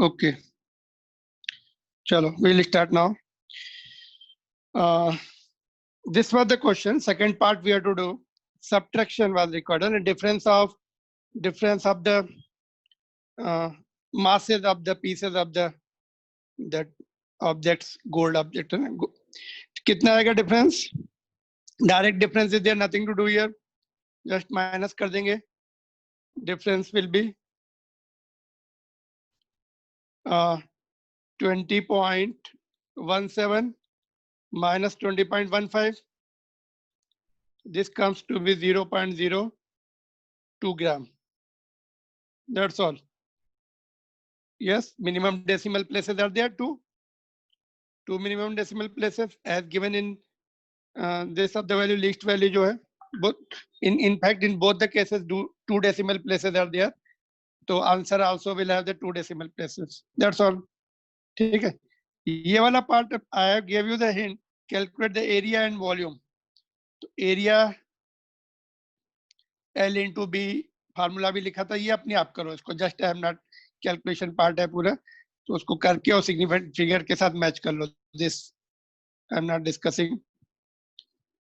Okay, chalo, we'll start now. This was the question. Second part we have to do. Subtraction was recorded. And difference of the masses of the pieces of the that objects, gold object. कितना आएगा difference? Direct difference is there, nothing to do here. Just minus कर देंगे. Difference will be 20.17 minus 20.15. This comes to be 0.02 gram. That's all. Yes, minimum decimal places are there too. Two minimum decimal places as given in this of the value, least value जो है. Both in fact in both the cases two decimal places are there. So answer also will have the 2 decimal places. That's all. ठीक है. ये वाला part I have gave you the hint. Calculate the area and volume. तो area L into B formula भी लिखा था, ये अपने आप करो इसको. Just I am not calculation part है पूरा, तो उसको करके और सिग्निफिकेंट फिगर के साथ मैच कर लो. This I am not discussing.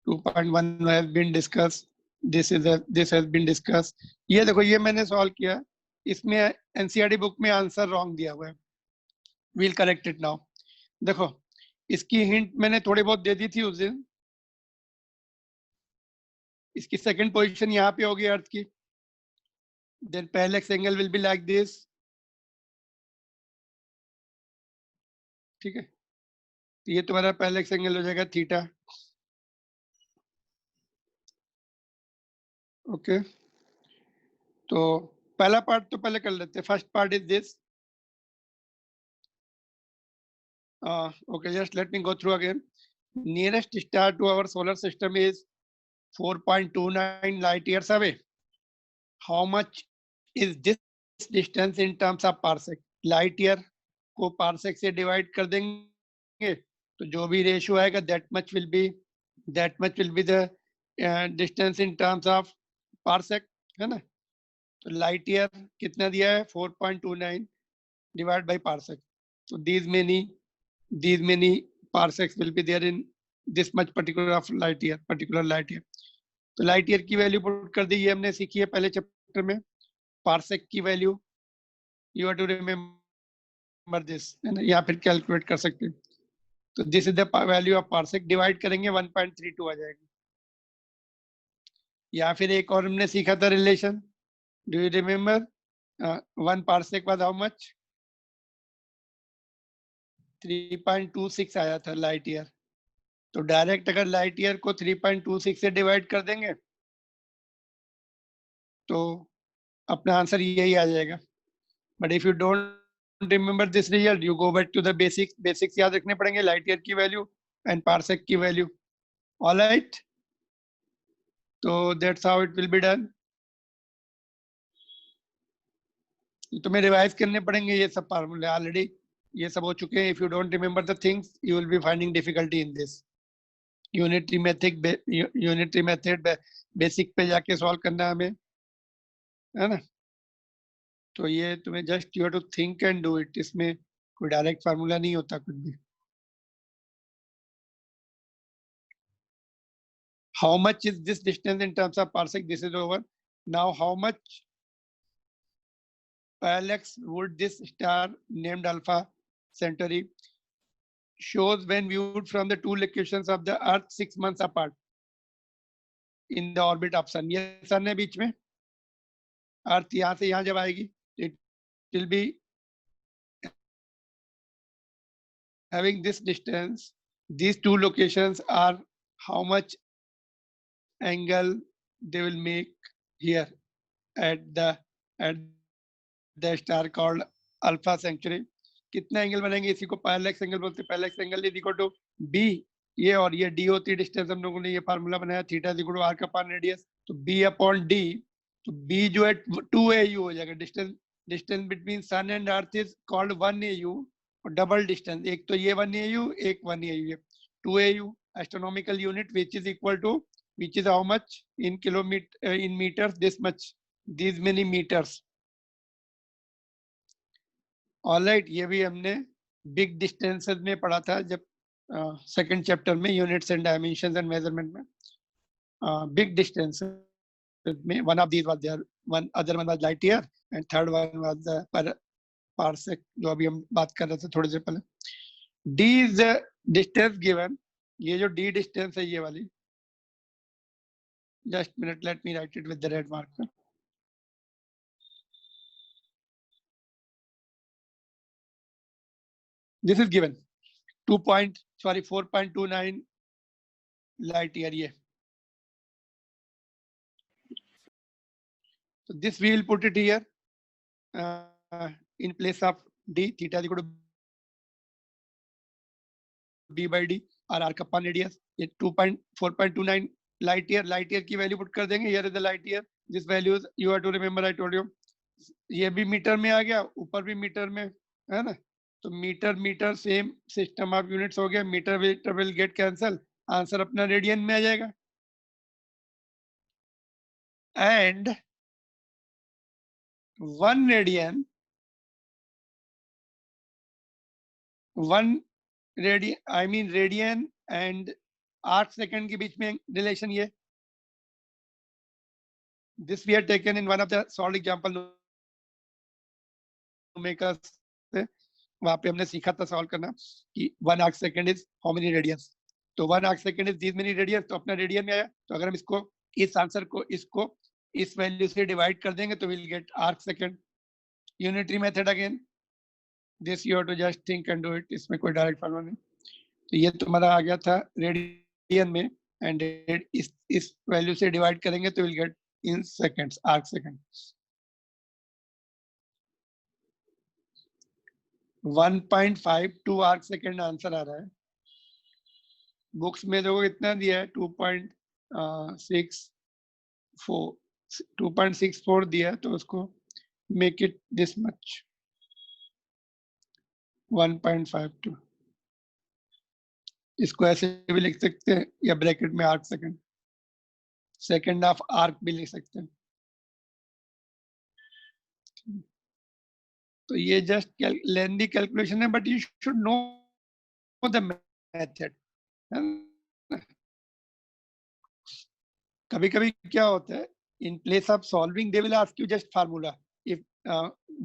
2.1 has been discuss. This has been discuss. ये देखो, ये मैंने सॉल्व किया. इसमें एनसीईआरटी बुक में आंसर रॉन्ग दिया हुआ है. We'll correct it now. देखो, इसकी हिंट मैंने थोड़ी बहुत दे दी थी उस दिन. इसकी सेकंड पोजीशन यहाँ पे होगी अर्थ की. Then parallax angle will be like this. ठीक है, तो ये तुम्हारा parallax angle हो जाएगा थीटा. ओके, तो पहला पार्ट तो पहले कर लेते हैं. First part is this. Okay, just let me go through again. Nearest star to our solar system is 4.29 light years away. How much is this distance in terms of parsec? Light year को parsec से divide कर देंगे, तो जो भी ratio आएगा that much will be the distance in terms of parsec, है ना. तो light year कितना दिया है? 4.29 divided by parsec. So these many parsecs will be there in this much particular light year. तो light year की value put कर दी. ये हमने सीखी है पहले चैप्टर में. पार्सेक की value you have to remember this, है ना, या फिर कैलकुलेट कर सकते हैं. तो this is the value of parsec. Divide करेंगे 1.32 आ जाएगा. या फिर एक और हमने सीखा था relation. Do you remember? 1 parsec was how much? 3.26 आया था लाइट ईयर. तो डायरेक्ट अगर लाइट ईयर को 3.26 से डिवाइड कर देंगे तो अपना आंसर यही आ जाएगा. But if you don't remember this result, you go back to the basics याद रखने पड़ेंगे. लाइट ईयर की वैल्यू एंड पार्सेक की वैल्यू. ऑलराइट, तो that's how it will be done. तुम्हें रिवाइज करने पड़ेंगे ये सब फार्मूले. ऑलरेडी ये सब हो चुके हैं. If you don't remember the things, you will be finding difficulty in this. Unitary method basic पे जाके सॉल्व करना हमें, है ना. तो ये तुम्हें just you have to think and do it. इसमें कोई डायरेक्ट फार्मूला नहीं होता कुछ भी. How much is this distance in terms of parsec? This is over. Now how much parallax would this star named Alpha Centauri shows when viewed from the 2 locations of the Earth 6 months apart in the orbit of Sun? ये Sun है बीच में. Earth यहाँ से यहाँ जब आएगी, it will be having this distance. These 2 locations are how much angle they will make here at the star called Alpha Centauri. कितना angle बनेंगे? इसी को पैरेलैक्स एंगल बोलते हैं. Parallax angle is equal to B. ये और ये D होती है डिस्टेंस. हम लोगों ने ये फार्मूला बनाया, theta is equal to R का पार रेडियस. तो बी अपॉन डी. तो बी जो है 2AU हो जाएगा. Distance between sun and earth is called 1AU. और डबल डिस्टेंस, एक तो ये 1AU, एक 1AU है. 2AU astronomical unit which is equal to, which is how much in kilometer, in meters, this much, these many meters. ऑलराइट, ये भी हमने बिग डिस्टेंसेस में पढ़ा था जब सेकंड चैप्टर में units and dimensions and measurement में. बिग डिस्टेंस में one of these was there, one other one was light year and third one was the per parsec, जो अभी हम बात कर रहे थे थोड़ी देर पहले. D is the distance given. ये जो डी डिस्टेंस है ये वाली, just minute, let me right it with the red marker. This is given 4.29 light year ये. So this we will put it here in place of d. Theta is equal to b by d और r का पान radius. ये 4.29 light year की value put कर देंगे. Here is the light year. This values you have to remember, I told you. ये भी metre में आ गया, ऊपर भी मीटर में है ना. तो metre same system of units हो गया. Metre will get cancel, answer अपना रेडियन में आ जाएगा. And 1 radian radian and 8 second के बीच में रिलेशन ये. This we are taken in one of the solve example makers. वहां पे हमने सीखा था सॉल्व करना कि 1 arc second is how many radians. तो 1 arc second is this many radians, तो अपना रेडियन में आया. तो अगर हम इसको इस आंसर को इसको इस वैल्यू से डिवाइड कर देंगे तो will get arc second. Unitary method again, this you have to just think and do it. इसमें कोई डायरेक्ट फॉर्मूला नहीं. तो ये तुम्हारा आ गया था रेडियन में, एंड इस वैल्यू से डिवाइड करेंगे तो will get in seconds, arc second. 1.52 arc second answer आ रहा है. बुक्स में देखो कितना दिया है, 2.64 दिया है. तो उसको मेक इट दिस मच, 1.52. इसको ऐसे भी लिख सकते हैं या ब्रैकेट में arc second, second of arc भी लिख सकते हैं. तो ये जस्ट लेंथी कैलकुलेशन है, but you should know the method. कभी कभी क्या होता है, in place of solving they will ask you just formula. If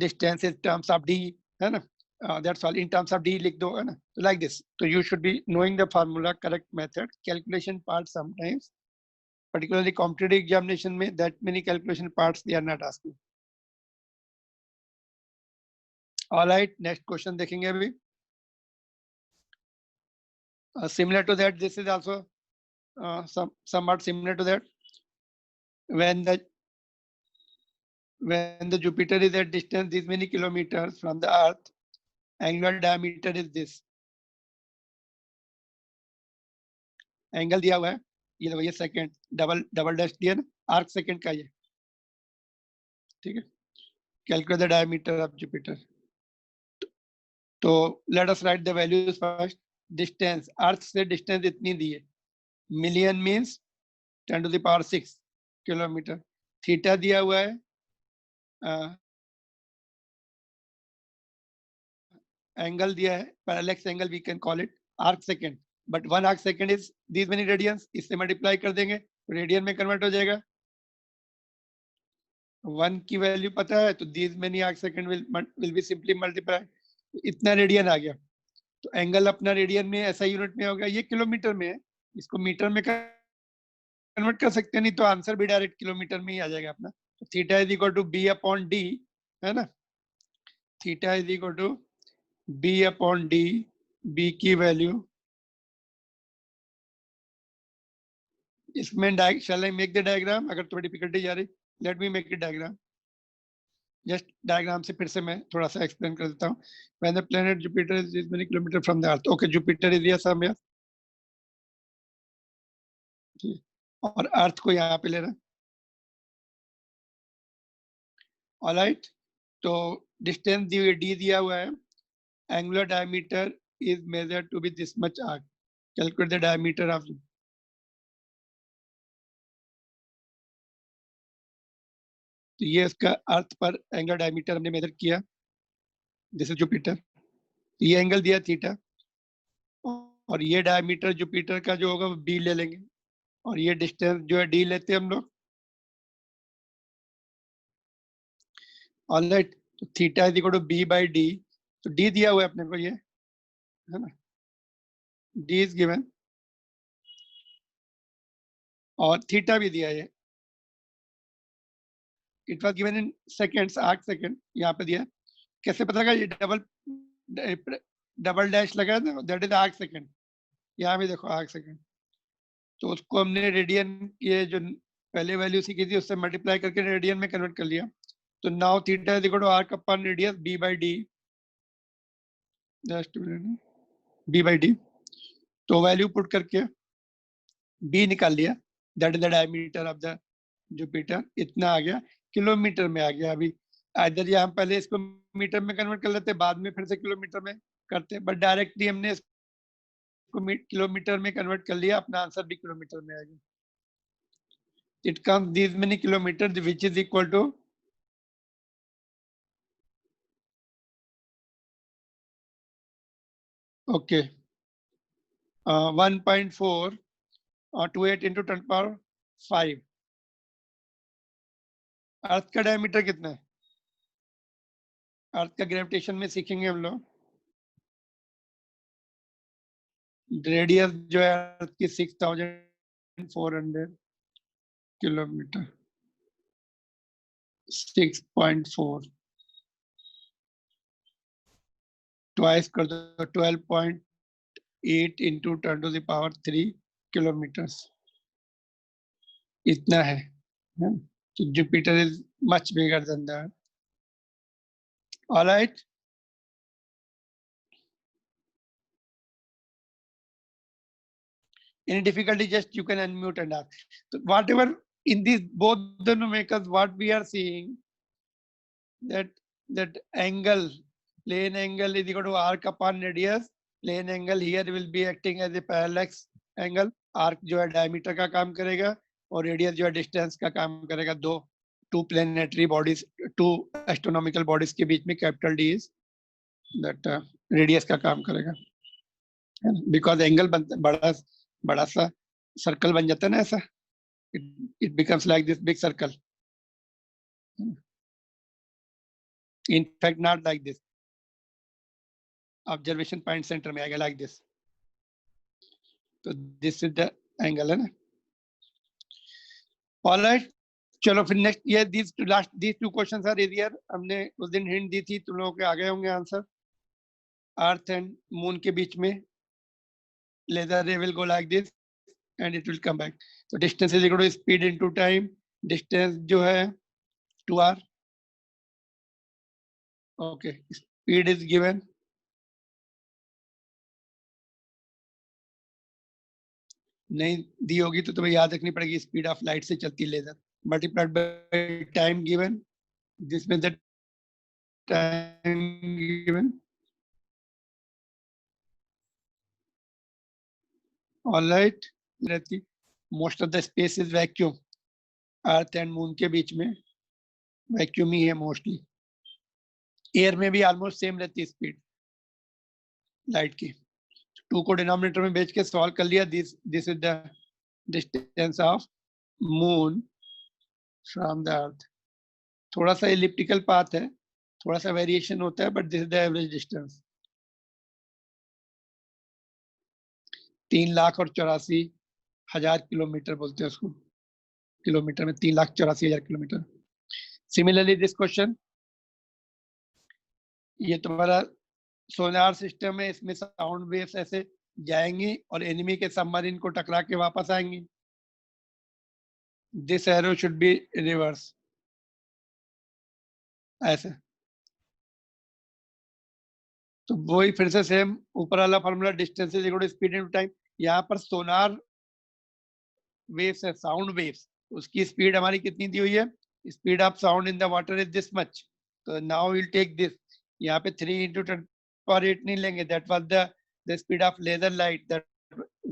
distance is terms of D, है ना, that's all. In terms of D लिख दो, है ना. तो लाइक दिस. तो you should be knowing the formula, correct method. Calculation part sometimes, particularly competitive examination में that many calculation parts they are not asking. All right, next question देखेंगे अभी. Similar to that, this is also somewhat similar to that. When the Jupiter is at distance this many kilometers from the Earth, angular diameter is this. Angle दिया हुआ है, ये देखो, ये second double dash दिया ना, आर्क सेकंड का ये. ठीक है. Calculate the diameter of Jupiter. तो let us write the values first. Distance, अर्थ से डिस्टेंस इतनी दी है. Million means 10 to the power 6 किलोमीटर. थीटा दिया हुआ है, एंगल दिया है, parallax angle we can call it. Arc second, but 1 arc second is this many radians. इससे मल्टीप्लाई कर देंगे तो रेडियन में कन्वर्ट हो जाएगा. 1 की वैल्यू पता है तो this many arc second will be simply multiply. इतना रेडियन आ गया. तो एंगल अपना रेडियन में ऐसा यूनिट में होगा. ये किलोमीटर में है, इसको मीटर में कन्वर्ट कर सकते हैं, नहीं तो आंसर भी डायरेक्ट किलोमीटर में ही आ जाएगा अपना. तो theta is equal to B upon D, है ना. Theta is equal to B upon D. B की वैल्यू इसमें shall I make the diagram? अगर थोड़ी डिफिकल्टी जा रही, let me make it diagram. Just diagram से फिर से मैं थोड़ा सा एक्सप्लेन कर देता हूँ. When the planet Jupiter is this many kilometers from the Earth. Okay, Jupiter is here somewhere. और अर्थ को यहाँ पे लेना. ऑलराइट. तो डिस्टेंस डी दिया हुआ है. Angular diameter is measured to be this much arc. Calculate the diameter of. तो ये इसका अर्थ पर एंगुलर डायमीटर हमने मेजर किया. दिस इज जुपिटर, ये एंगल दिया थीटा, और ये डायमीटर जुपिटर का जो होगा वो बी ले लेंगे, और ये डिस्टेंस जो है डी लेते हैं हम लोग। ऑलराइट, तो theta is equal to B by D, तो डी दिया हुआ है अपने को, ये है ना, डी इज गिवन, और थीटा भी दिया है, it was given in seconds, arc second यहाँ पे दिया। कैसे पता लगा? ये डबल डैश लगा है ना, दैट इज आर्क सेकंड, यहाँ भी देखो आर्क सेकंड। तो उसको हमने रेडियन, ये जो पहले वैल्यू सीखी थी उससे मल्टीप्लाई करके रेडियन में कन्वर्ट कर लिया। तो now theta is equal to arc upon radius B by D, just B by D. तो वैल्यू पुट करके बी निकाल लिया, that is the diameter of the Jupiter, इतना आ गया, किलोमीटर में आ गया। अभी इधर ये हम पहले इसको मीटर में कन्वर्ट कर लेते, बाद में फिर से किलोमीटर में करते, बट डायरेक्टली हमने इसको किलोमीटर में कन्वर्ट कर लिया, अपना आंसर भी किलोमीटर में आ गया। It comes these many kilometers, which is equal to okay 1.4 or 28 into 10 power 5। अर्थ का डायमीटर कितना है? अर्थ का ग्रेविटेशन में सीखेंगे हम लोग। रेडियस जो है अर्थ की 6400 किलोमीटर, 6.4 ट्वाइस कर दो, 12.8 into 10 to the power 3 kilometers, इतना है। So Jupiter is much bigger than that. All right. Any difficulty, just you can unmute and ask. So whatever in these both the numericals, what we are seeing, that angle, plane angle is equal to arc upon radius. Plane angle here will be acting as a parallax angle. Arc जो है diameter का काम करेगा, और radius जो है distance का काम करेगा। two planetary bodies, two astronomical bodies के बीच में capital D is that radius का काम करेगा, because angle बड़ा सा सर्कल बन जाता है ना ऐसा, it becomes like this big circle, in fact not like this, observation point center में आएगा like this, तो this is the angle है ना। all right, चलो फिर नेक्स्ट, ये these two questions are easier, हमने उस दिन हिंट दी थी, तुम लोगों के आ गए होंगे आंसर। अर्थ एंड मून के बीच में laser ray will go like this and it will come back. So distance is equal to speed into time. Distance जो है 2r. Okay, speed is given. नहीं दी होगी तो तुम्हें याद रखनी पड़ेगी, स्पीड ऑफ लाइट से चलती laser, multiplied by time given, this में द टाइम गिवन। ऑलराइट, रहती most of the space is vacuum, earth and moon के बीच में वैक्यूम ही है मोस्टली। एयर में भी ऑलमोस्ट सेम रहती है स्पीड लाइट की। 2 को डिनोमिनेटर में बेच के सॉल्व कर लिया, this is the distance of moon from the earth. थोड़ा सा एलिप्टिकल पाथ है, थोड़ा सा वेरिएशन होता है, but this is the average distance. 3,84,000 kilometre बोलते हैं उसको, किलोमीटर में 3,84,000 किलोमीटर। सिमिलरली दिस क्वेश्चन, ये तुम्हारा सोनार सिस्टम है, इसमें साउंड वेव्स ऐसे जाएंगी और एनिमी के सबमरीन को टकरा के वापस आएंगी। This arrow should be reverse, ऐसे। तो वही फिर से सेम ऊपर वाला formula, distance is equal to speed into time. यहाँ पर सोनार वेव्स है, साउंड वेव्स, उसकी स्पीड हमारी कितनी दी हुई है? Speed of sound in the water is this much, तो नाउ विल टेक दिस। यहाँ पे 3 into 10⁸ नहीं लेंगे, that was the speed of laser light. That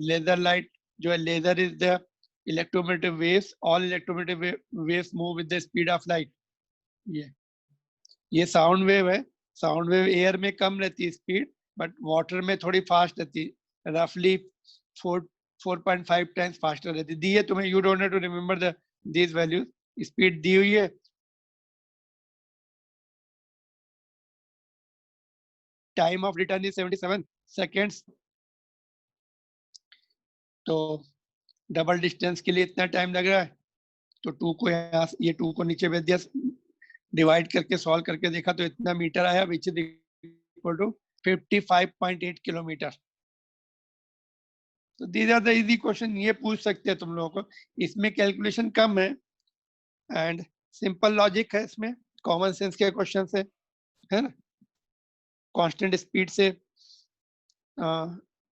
laser light जो है, laser is the electromagnetic waves, all electromagnetic waves move with the speed of light. ये sound wave है, sound wave air में कम रहती है स्पीड, बट वाटर में थोड़ी फास्ट रहती है, रफली 4.5 टाइम्स फास्टर रहती है। दी है तुम्हें, you don't have to remember the these values, speed दी हुई है। Time of return is 77 seconds, तो डबल डिस्टेंस के लिए इतना टाइम लग रहा है, तो 2 को यहाँ, ये 2 को नीचे भेज दिया, डिवाइड करके सॉल्व करके देखा तो इतना मीटर आया, which is equal to 55.8 kilometre. तो these are the easy question, ये पूछ सकते हैं तुम लोगों को, इसमें कैलकुलेशन कम है एंड सिंपल लॉजिक है इसमें, कॉमन सेंस के क्वेश्चन है ना। कांस्टेंट स्पीड से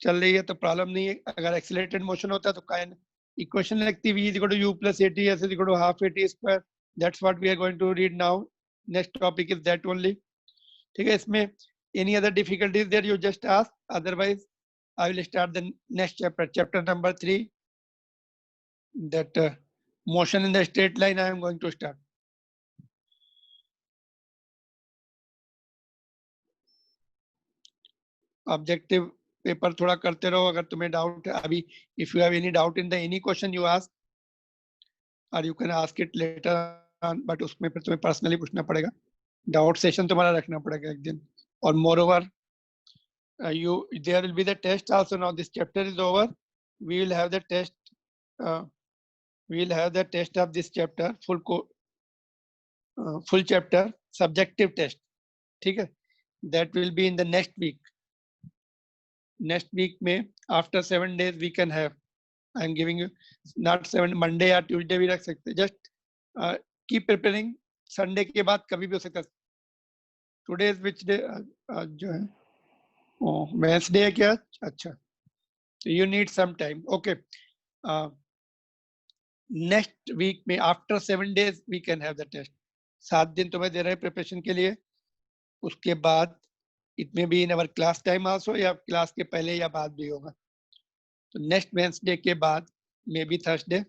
चल रही है तो प्रॉब्लम नहीं है, अगर एक्सीलरेटेड मोशन होता है तो काइन इक्वेशन लगती v equal to u plus at s equal to half at square, that's what we are going to read now, next topic is that only. ठीक है, इसमें any other difficulties there you just ask, otherwise I will start the next chapter, chapter number 3, that motion in the straight line I am going to start. Objective paper थोड़ा करते रहो, अगर तुम्हें doubt है अभी, if you have any doubt in the any question you ask, और you can ask it later on, but उसमें फिर तुम्हें पर्सनली पूछना पड़ेगा, डाउट सेशन तुम्हारा रखना पड़ेगा एक दिन। और more over you there will be the test also, now this chapter is over, we will have the test, we will have the test of this chapter, full chapter subjective test, ठीक है, that will be in the next week में, after 7 days we can have, I am giving you not 7, Monday or Tuesday भी रख सकते, just keep preparing, Sunday के बाद कभी भी हो सकता है। Today is which day, जो है वेडनेसडे है क्या? अच्छा, you need some time, okay. Next week में after 7 days we can have the test, 7 दिन तुम्हें दे रहे हैं प्रिपरेशन के लिए, उसके बाद इट में be in our class time also, या क्लास के पहले या बाद भी होगा, तो नेक्स्ट वेडनेसडे के बाद may be Thursday.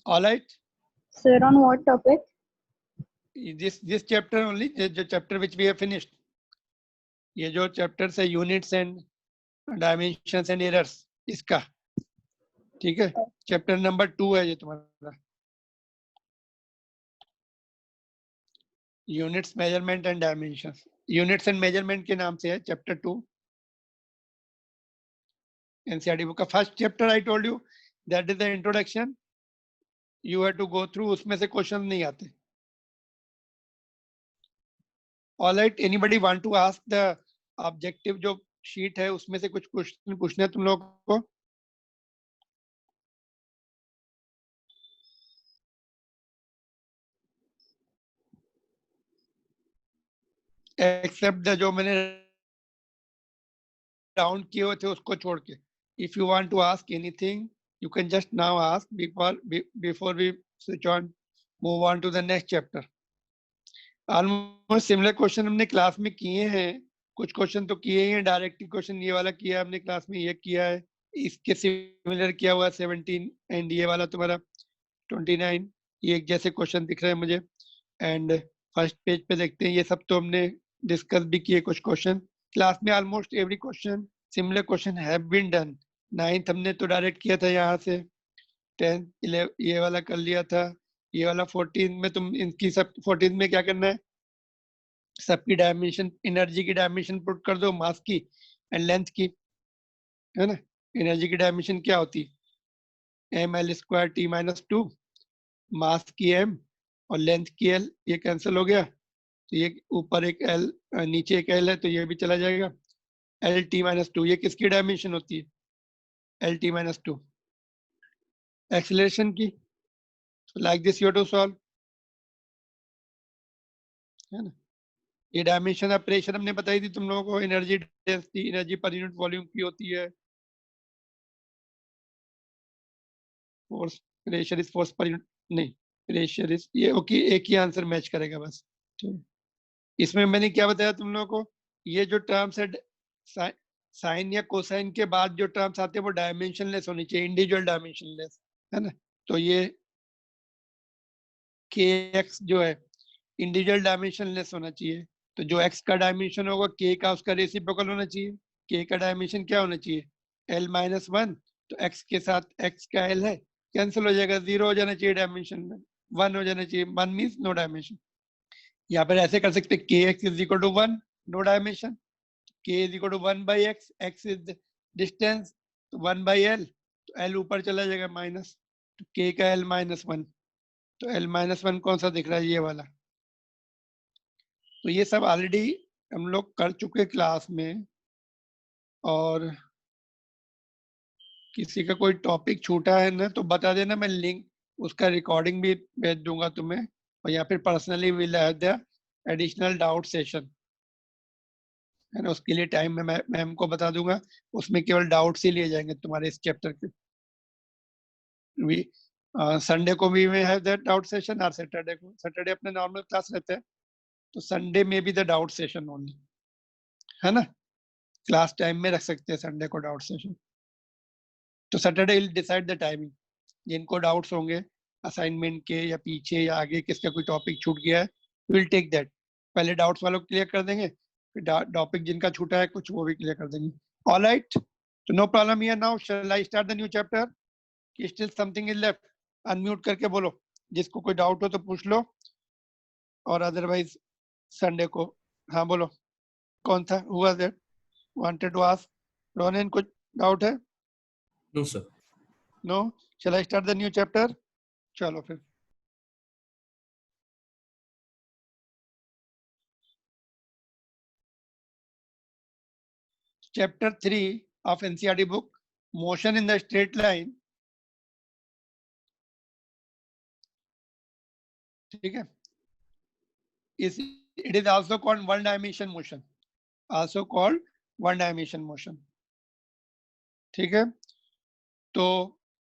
Alright sir, on what topic? this chapter only, the chapter which we have finished, ये जो चैप्टर्स है units and dimensions and errors, इसका, ठीक है, चैप्टर नंबर 2 है ये तुम्हारा, units measurement and dimensions, units and measurement के नाम से है चैप्टर 2 एनसीईआरटी बुक का। First chapter I told you that is the introduction, you have to go through, उसमें से क्वेश्चन नहीं आते। Alright, anybody want to ask the objective जो शीट है उसमें से कुछ क्वेश्चन पूछने हैं तुम लोग को? एक्सेप्ट द जो मैंने राउंड किए हुए थे उसको छोड़ के, if you want to ask anything you can just now ask before we switch on, move on to the next chapter. Almost similar question हमने क्लास में किए हैं, कुछ क्वेश्चन तो किए ही हैं, डायरेक्ट क्वेश्चन ये वाला किया है हमने क्लास में, ये किया है, इसके सिमिलर किया हुआ 17, एंड ये वाला तुम्हारा 29, ये एक जैसे क्वेश्चन दिख रहे हैं मुझे। एंड फर्स्ट पेज पे देखते हैं, ये सब तो हमने डिस्कस भी किए कुछ क्वेश्चन क्लास में, almost every question similar question have been done. 9th हमने तो डायरेक्ट किया था यहाँ से, 10th 11 ये वाला कर लिया था, ये वाला 14 में तुम इनकी सब 14 में क्या करना है, सबकी डायमेंशन, एनर्जी की डायमेंशन पुट कर दो, मास की एंड लेंथ की, है ना। एनर्जी की डायमेंशन क्या होती है, ml² t-2, मास की m और लेंथ की l, ये कैंसिल हो गया, तो ये ऊपर एक l नीचे एक l है तो ये भी चला जाएगा, lt-2, ये किसकी डायमेंशन होती है, lt-2 एक्सीलरेशन की। Like this you to solve, है ना। ये डायमेंशन ऑफ प्रेशर हमने बताई थी तुम लोगों को, energy density, energy per unit volume की होती है, force pressure is force per unit, नहीं प्रेशर इज, ये ओके, एक ही आंसर मैच करेगा बस। ठीक, इसमें मैंने क्या बताया तुम लोगों को, ये जो टर्म्स है साइन या कोसाइन के बाद जो टर्म्स आते हैं वो डायमेंशनलेस होनी चाहिए, इंडिविजुअल डायमेंशनलेस, है ना। तो ये kx जो है इंडिविजुअल डायमेंशनलेस होना चाहिए। तो जो x का डायमेंशन होगा k का उसका रेसिप्रोकल होना चाहिए। k का डायमेंशन क्या होना चाहिए, l-1। तो x के साथ x का l है, कैंसिल हो जाएगा, 0 हो जाना चाहिए डायमेंशन में, 1 हो जाना चाहिए, 1 मीन्स नो डायमेंशन। यहाँ पर ऐसे कर सकते kx is equal to 1, no dimension, k is equal to 1 by x, x is distance, तो 1 बाई l, तो l ऊपर चला जाएगा माइनस, तो k का l-1, तो l-1 कौन सा दिख रहा है, ये वाला। तो ये सब ऑलरेडी हम लोग कर चुके क्लास में, और किसी का कोई टॉपिक छूटा है ना तो बता देना, मैं लिंक उसका रिकॉर्डिंग भी भेज दूंगा तुम्हें, और या फिर personally will have the additional doubt session, है ना। उसके लिए टाइम में मैं मैम को बता दूंगा, उसमें केवल डाउट्स ही लिए जाएंगे तुम्हारे इस चैप्टर के। वी संडे को भी वे हैव दैट डाउट सेशन, और सैटरडे को, सैटरडे अपने नॉर्मल क्लास रहते हैं, तो संडे में भी द डाउट सेशन ओनली, है ना। क्लास टाइम में रख सकते हैं संडे को डाउट सेशन। तो Saturday will decide the timing, जिनको डाउट्स होंगे असाइनमेंट के या पीछे या आगे किसका कोई टॉपिक छूट गया है, विल टेक दैट। पहले डाउट्स वालों को क्लियर कर देंगे, फिर टॉपिक जिनका छूटा है कुछ वो भी क्लियर कर देंगे। ऑल राइट, तो no problem here now, shall I start the new chapter, कि still something is left? Unmute करके बोलो, जिसको कोई डाउट हो तो पूछ लो, और अदरवाइज संडे को। हाँ बोलो, कौन था, हुआ that wanted to ask? Ronin, कुछ डाउट है? No, sir. No, shall I start the new chapter? चलो फिर। Chapter 3 of NCERT book, motion in the straight line, ठीक है, is it is also called one dimension motion, also called one dimension motion, ठीक है। तो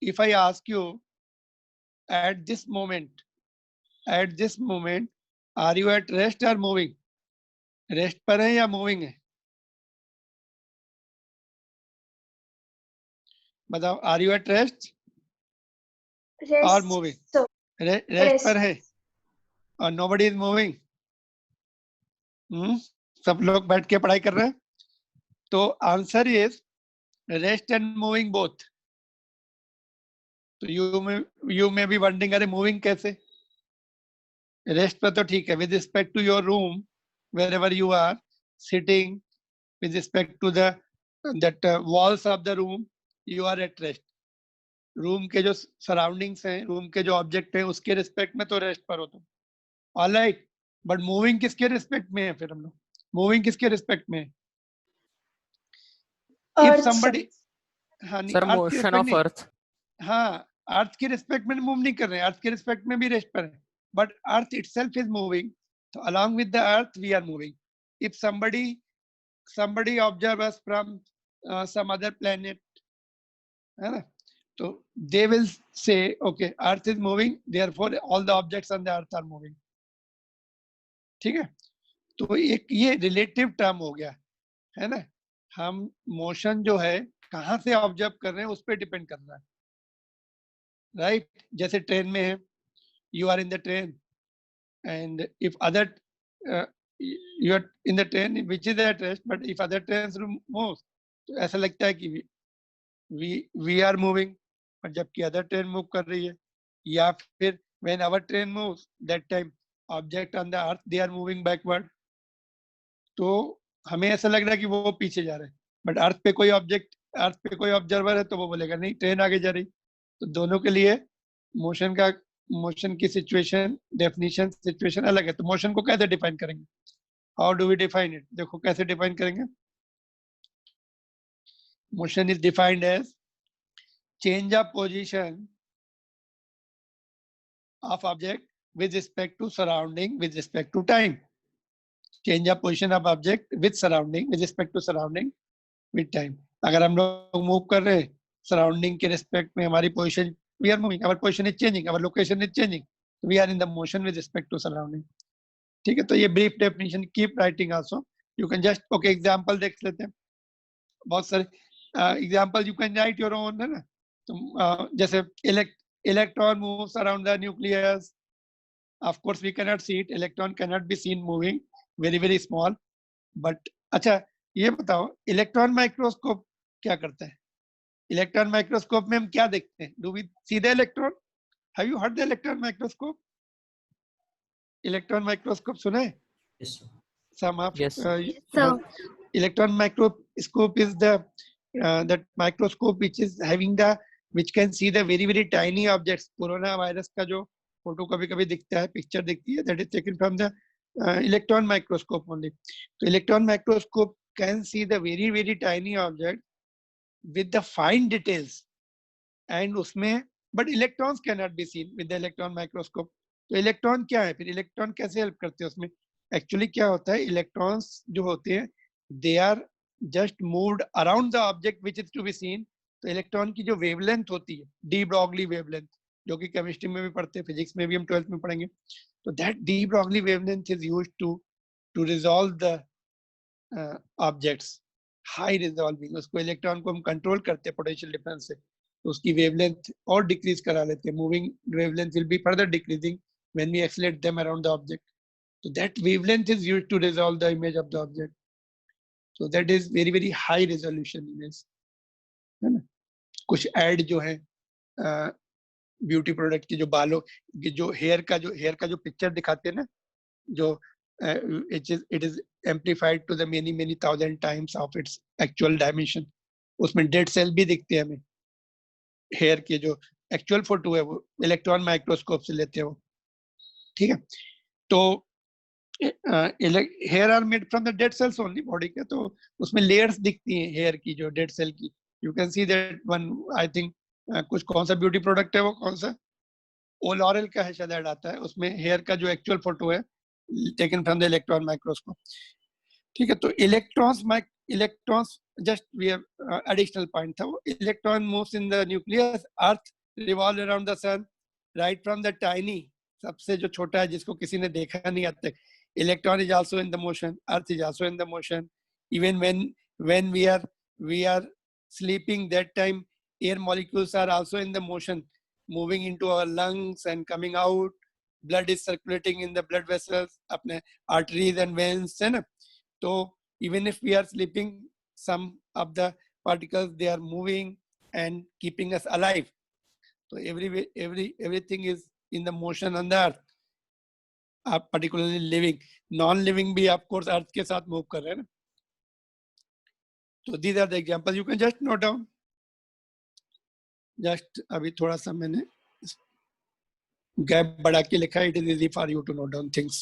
if I ask you at this moment, are you at rest or moving? Rest पर है या moving है, बताओ, आर यू एट रेस्ट और moving? So, rest पर है और नोबडी इज मूविंग। सब लोग बैठ के पढ़ाई कर रहे हैं, तो answer is rest and moving both. तो यू में बी वंडरिंग, अरे मूविंग कैसे? रेस्ट पर तो ठीक है, with respect to your room, wherever you are sitting, with respect to that walls of the room, you are at rest. Room के जो surroundings हैं, रूम के जो ऑब्जेक्ट हैं, उसके रिस्पेक्ट में तो रेस्ट पर हो तुम, ऑलराइट। बट मूविंग किसके रिस्पेक्ट में है? फिर हम लोग मूविंग किसके रिस्पेक्ट में है? इफ Earth, समबडी, हाँ नहीं, सर अर्थ के मोशन रिस्पेक्ट ऑफ नहीं, अर्थ। हाँ अर्थ के रिस्पेक्ट में मूव नहीं कर रहे हैं, अर्थ के रिस्पेक्ट में भी रेस्ट पर है, but earth itself is moving, तो along with the earth we are moving. If somebody observe us from some other planet, है ना, तो they will say okay, earth is moving, therefore all the objects on the earth are moving, ठीक है। तो एक ये relative term हो गया, है ना। हम मोशन जो है कहाँ से ऑब्जर्व कर रहे हैं उस पर डिपेंड कर रहा है, राइट। जैसे ट्रेन में है, you are in the train, and if other you are in the train which is at rest, but if other train move, तो ऐसा लगता है कि वी आर मूविंग, और जबकि अदर ट्रेन मूव कर रही है। या फिर when our train moves, that time object on the earth they are moving backward, तो हमें ऐसा लग रहा है कि वो पीछे जा रहे हैं, बट अर्थ पे कोई ऑब्जर्वर है तो वो बोलेगा नहीं, ट्रेन आगे जा रही। तो दोनों के लिए मोशन की सिचुएशन, डेफिनेशन, सिचुएशन अलग है। तो मोशन को कैसे डिफाइन करेंगे? How do we define it? देखो कैसे डिफाइन करेंगे। Motion is defined as change of position of object with respect to surrounding with respect to time. Change of position of object with surrounding with respect to surrounding with time. अगर हम लोग move कर रहे हैं surrounding के respect में, हमारी position, we are moving, our position is changing, our location is changing, we are in the motion with respect to surrounding, ठीक है। तो ये brief definition, keep writing also, you can just, okay example देख लेते हैं, बहुत सारे example you can write your own, है ना। तो जैसे electron moves around the nucleus, Of course, we cannot see it. Electron cannot be seen moving, very very small. But अच्छा, ये बताओ इलेक्ट्रॉन माइक्रोस्कोप क्या करता है? इलेक्ट्रॉन माइक्रोस्कोप में हम क्या देखते हैं? Do we see the electron? Have you heard the electron microscope? Electron microscope सुना है? Yes, sir. Some of Yes. So, electron microscope is the that microscope which can see the very very tiny objects. Corona virus का जो photo कभी कभी दिखता है, picture दिखती है, that is taken from the electron microscope only. तो electron microscope can see the very very tiny object with the fine details, and उसमें but electrons cannot be seen with the electron microscope. तो electron क्या है फिर? Electron कैसे help करते हैं उसमें? एक्चुअली क्या होता है, इलेक्ट्रॉन्स जो होते हैं they are just moved around the object which is to be seen. तो इलेक्ट्रॉन की जो वेवलेंथ होती है, डी ब्रॉगली वेवलेंथ, जो कि केमिस्ट्री में भी पढ़ते हैं, फिजिक्स में भी हम 12th में पढ़ेंगे. तो that de Broglie wavelength is used to resolve the objects. High resolving, उसको इलेक्ट्रॉन को हम कंट्रोल करते हैं पोटेंशियल डिफरेंस से, तो उसकी वेवलेंथ और डिक्रीज करा लेते हैं. Moving wavelength will be further decreasing when we accelerate them around the object. So that wavelength is used to resolve the image of the object. So that is very very high resolution image, है ना? कुछ add जो है beauty product की, जो बालों की, जो हेयर का जो पिक्चर दिखाते हैं ना, जो it is amplified to the many thousand times of its actual dimension. उसमें डेड सेल भी दिखते हैं हमें. हेयर के जो एक्चुअल फोटो है वो इलेक्ट्रॉन माइक्रोस्कोप से लेते हैं वो. ठीक है, तो hair are made from the dead cells only body के, तो उसमें लेयर्स दिखती हैं हेयर की, जो डेड सेल की. You can see that one, I think कुछ कौन सा ब्यूटी प्रोडक्ट है वो, कौन सा ओलॉरल का है शायद, ऐड आता है उसमें हेयर का जो एक्चुअल फोटो है taken from the electron microscope. ठीक है, तो electrons just we have additional point था वो. Electron moves in the nucleus, earth revolve around the sun, right from the tiny, सबसे जो छोटा है जिसको किसी ने देखा नहीं आज तक. Electron is also in the motion, earth is also in the motion. Even when we are sleeping, that time air molecules are also in the motion, moving into our lungs and coming out. Blood is circulating in the blood vessels, अपने arteries and veins, है ना? तो even if we are sleeping, some of the particles they are moving and keeping us alive. So everything is in the motion on the earth, particularly living. Non-living भी of course earth के साथ move कर रहे हैं ना. So these are the examples. You can just note down. Just अभी थोड़ा सा मैंने गैप बढ़ा के लिखा. It is easy for you to note down things.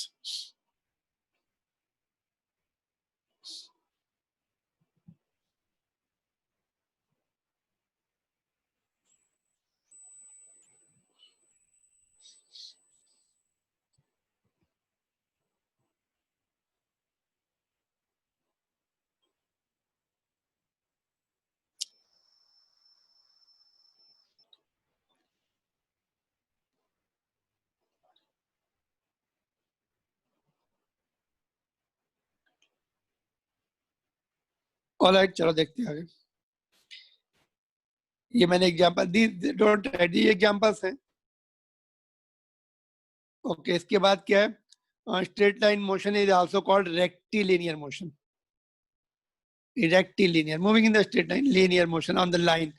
Alright, चलो देखते हैं आगे. ये मैंने एग्जांपल दी, डोंट राइट, ये एग्जांपल्स हैं. ओके, इसके बाद क्या है? Straight line motion is also called rectilinear motion. Rectilinear, moving in the straight line. Linear motion on the line,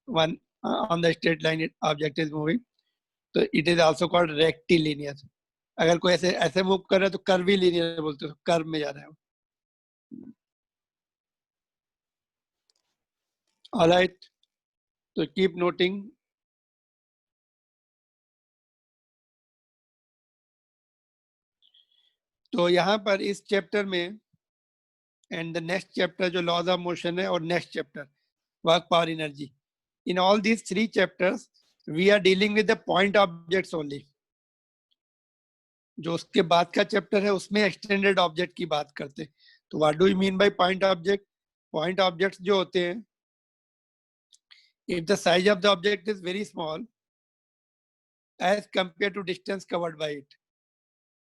one on the straight line object is moving, so it is also called rectilinear. अगर कोई ऐसे ऐसे move कर रहा है तो curvilinear बोलते हैं, कर्व में जा रहा है. ऑलराइट, तो कीप नोटिंग. तो यहाँ पर इस चैप्टर में एंड द नेक्स्ट चैप्टर जो लॉज ऑफ मोशन है, और next chapter work power energy, in all these 3 chapters we are dealing with the point objects only. जो उसके बाद का चैप्टर है उसमें एक्सटेंडेड ऑब्जेक्ट की बात करते हैं. तो what do you mean by point object? Point objects जो होते हैं, if the size of the object is very small as compared to distance covered by it,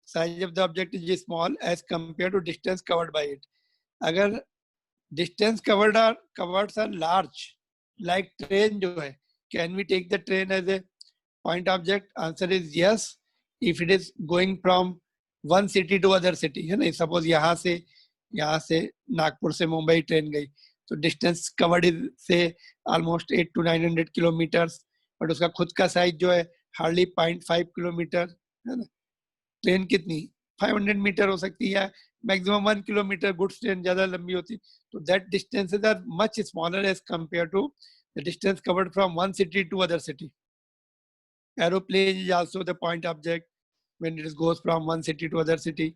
size of the object is small as compared to distance covered by it. अगर distance covered are large, like train जो है, can we take the train as a point object? Answer is yes. if it is going from one city to other city, है ना, suppose यहाँ से नागपुर से Mumbai train गई, तो डिस्टेंस कवर्ड इज से ऑलमोस्ट 800 to 900 किलोमीटर्स, बट उसका खुद का साइज जो है हार्डली 0.5 किलोमीटर, है ना. ट्रेन कितनी 500 मीटर हो सकती है, मैक्सिमम 1 किलोमीटर. गुड्स ट्रेन ज्यादा लंबी होती, तो that distances are much smaller as compare to the distance covered from one city to other city. Aeroplane is also the point object when it goes from one city to other city,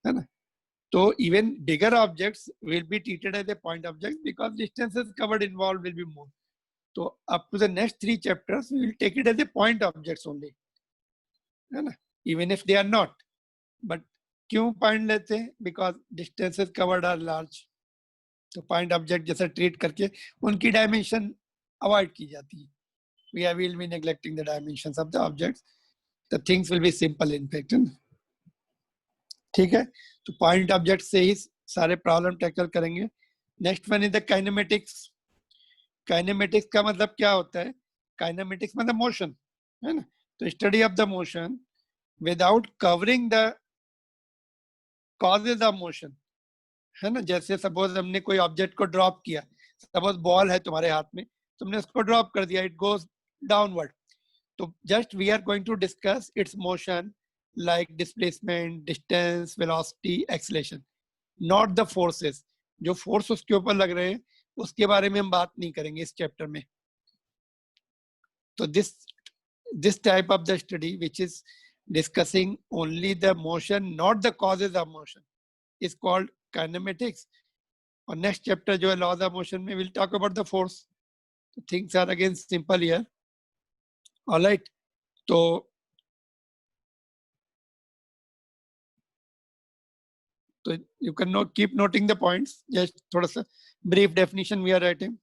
है ना. तो even bigger objects will be treated as a point object because distances covered involved will be more. So up to the next 3 chapters we will take it as a point objects only, है ना, even if they are not. But क्यों point लेते हैं? Because distances covered are large. तो point object जैसा treat करके उनकी dimension avoid की जाती है. We will be neglecting the dimensions of the objects. The things will be simple in fact. ठीक है, तो पॉइंट ऑब्जेक्ट से ही सारे प्रॉब्लम टैकल करेंगे. Next one is the kinematics. Kinematics का मतलब क्या होता है? काइनेमेटिक्स मतलब मोशन, है ना. तो study of the motion without covering the causes of motion, है ना. जैसे सपोज हमने कोई ऑब्जेक्ट को ड्रॉप किया, सपोज बॉल है तुम्हारे हाथ में, तुमने उसको ड्रॉप कर दिया, इट गोज डाउनवर्ड. तो just we are going to discuss its motion like displacement, distance, velocity, acceleration, not the forces. जो फोर्स उसके ऊपर लग रहे हैं उसके बारे में हम बात नहीं करेंगे इस चैप्टर में. तो this type of the study which is discussing only the motion, not the causes of motion, is called kinematics. और next chapter जो है laws of motion में we'll talk about the force. So things are again simple here. All right. तो you can keep noting the points. Just थोड़ा सा brief definition we are writing.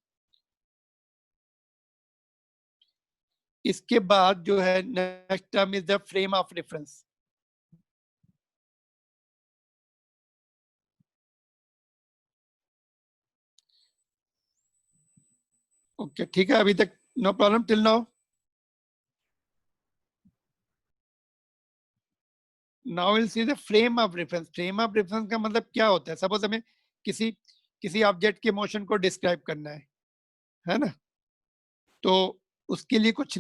इसके बाद जो है next term is the frame of reference. Okay, ठीक है, अभी तक no problem till now. Now we'll see the frame of reference. Frame of reference का मतलब क्या होता है? Suppose हमें किसी ऑब्जेक्ट के मोशन को डिस्क्राइब करना है ना. तो उसके लिए कुछ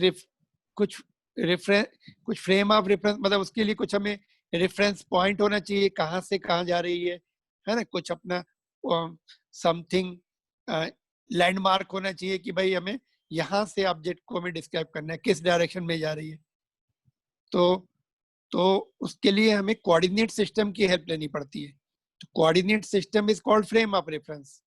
फ्रेम ऑफ रेफरेंस, मतलब उसके लिए कुछ हमें रेफरेंस पॉइंट होना चाहिए, कहाँ से कहाँ जा रही है ना. कुछ अपना समथिंग लैंडमार्क होना चाहिए कि भाई हमें यहाँ से ऑब्जेक्ट को हमें डिस्क्राइब करना है, किस डायरेक्शन में जा रही है. तो उसके लिए हमें कोऑर्डिनेट सिस्टम की हेल्प लेनी पड़ती है. तो coordinate system is called frame of reference,